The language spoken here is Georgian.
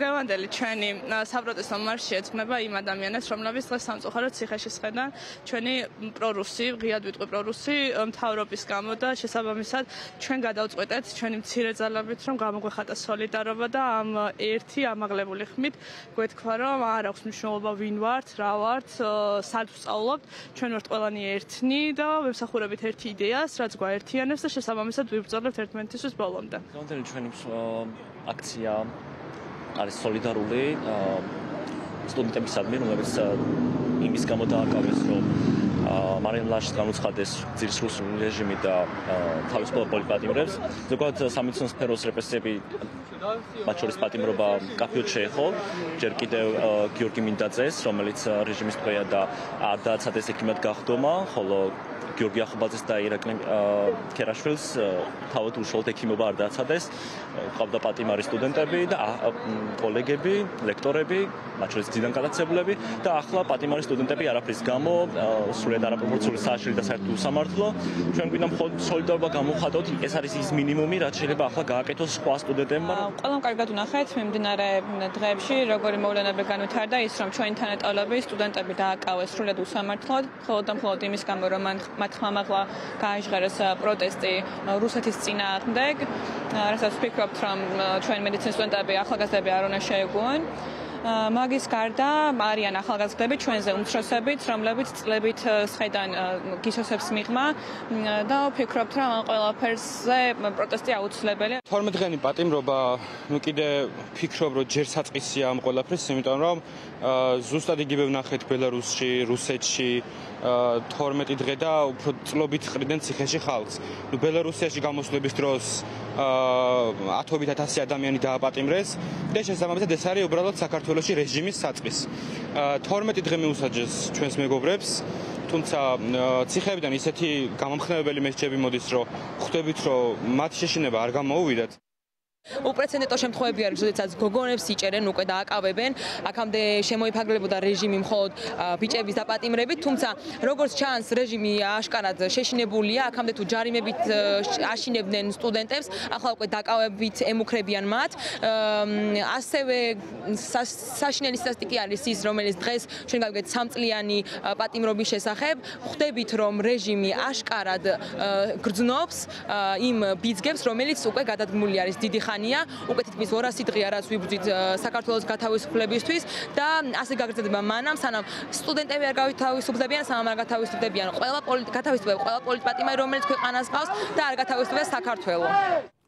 დღევანდელი ჩვენი საპროტესტო მარში ეძღვნება იმ ადამიანებს, რომლებიც დღეს სამწუხაროდ ციხეში სხედან ჩვენი პრორუსი, ღიად ვიტყვი პრორუსი მთავრობის გამო და შესაბამისად ჩვენ გადავწყვეტეთ ჩვენი მცირე ძალებით, რომ გამოგვეხატა სოლიდარობა და ამ ერთი ამაღლებული ხმით გვეთქვა, რომ არ აქვს მნიშვნელობა ვინ ვართ, რა ვართ, სად ვსწავლობთ, ჩვენ ვართ ყველანი ერთნი და ვემსახურებით ერთი იდეას, რაც გვაერთიანებს და შესაბამისად ვიბრძოლებთ ერთმანეთისთვის ბოლომდე. დღევანდელი ჩვენი აქცია არის სოლიდარული სტუდენტებისადმი, რომლებიც იმის გამო დააკავეს, რომ მარიამ ლაშს განუცხადეს ძირის რუსული რეჟიმი და თავისუფალ პოლიტპატიმრებს. ზოგადად სამედიცინო სფეროს რეპრესიები, მათ შორის პატიმრობა კაფიოდ შეეხო, ჯერ კიდევ გიორგი მინდაძეს, რომელიც რეჟიმის ტყვეა და არ დააცადეს ექიმად გახდომა, ხოლო გიორგი ახობაძეს და ირაკლი ქერაშვილს თავად უშუალოდ ექიმობა არ დააცადეს. ყავდა პატიმარი სტუდენტები და კოლეგები, ლექტორები, მათ შორის ძიდან გადაცემულები და ახლა პატიმარი სტუდენტები არაფრის გამო სრულიად არაპროპორციული სააშლი და საერთო უსამართლო. ჩვენ გვინდა მხოლოდ სოლიდარობა გამოვხატოთ, ეს არის ის მინიმუმი, რაც შეიძლება ახლა გააკეთოს სხვა სტუდენტებმა. ყველამ კარგად ვნახეთ მიმდინარე დღეებში, როგორი მოვლენები განვითარდა, ის რომ ჩვენი თანატოლები სტუდენტები დააკავეს სრულიად უსამართლოდ, მხოლოდ და მხოლოდ იმის გამო, რომ მათ ხმამაღლა გააჟღერეს პროტესტი რუსეთის წინააღმდეგ, რასაც ვფიქრობთ, რომ ჩვენი მედიცინის სტუდენტები ახალგაზრდები არ უნდა შეეგუონ. მაგის გარდა არიან ახალგაზრდები ჩვენზე უმცროსებით, რომლებიც წლებით სხედან გისოსებს მიღმა და ვფიქრობთ, რომ ამ ყველაფერზე პროტესტი აუცილებელია. 12 დღიანი პატიმრობა, კიდე ვფიქრობ, რომ ჯერ საწყისია ამ ყველაფრის, იმიტომ რომ ზუსტად იგივე ვნახეთ ბელარუსში, რუსეთში 12 დღე და უფრო წლობით ყრიდნენ ციხეში ხალხს. ბელარუსიაში გამოსვლების დროს 10,000 ადამიანი დააპატიმრეს და შესაბამისად ეს არის უბრალოდ საქართველოში რეჟიმის საწყის. 12 დღე მიუსაჯეს ჩვენს მეგობრებს, თუმცა ციხეებიდან ისეთი გამამხნევებელი მესეჯები მოდის, რომ ხვდებით, რომ მათ შეშინება არ გამოუვიდათ. უპრეცედენტო შემთხვევები არის, როდესაც გოგონებს იჭერენ, უკვე დააკავებენ, აქამდე შემოიფაგრებოდა რეჟიმი მხოლოდ ბიჭების დაპატიმრებით, თუმცა როგორც ჩანს, რეჟიმი აშკარად შეშინებულია, აქამდე თუ ჯარიმებით აშინებდნენ სტუდენტებს, ახლა უკვე დაკავებით ემუქრებიან მათ. ასევე საშინელი სტატისტიკა არის ის, რომელიც დღეს ჩვენ გავიგეთ 3 წლიანი პატიმრობის შესახებ, ხვდებით, რომ რეჟიმი აშკარად გრძნობს იმ ბიძგებს, რომელიც უკვე გადადგმული არის დიდი უკვე თითქმის 200 დღეა რაც ვიბრძვით საქართველოს გათავისუფლებისთვის და ასე გაგრძელდება მანამ, სანამ სტუდენტები არ გათავისუფლებიან, სანამ არ გათავისუფლებიან ყველა პოლიტპატიმარი, რომელიც ქვეყანას ყავს და არ გათავისუფლებს საქართველოს.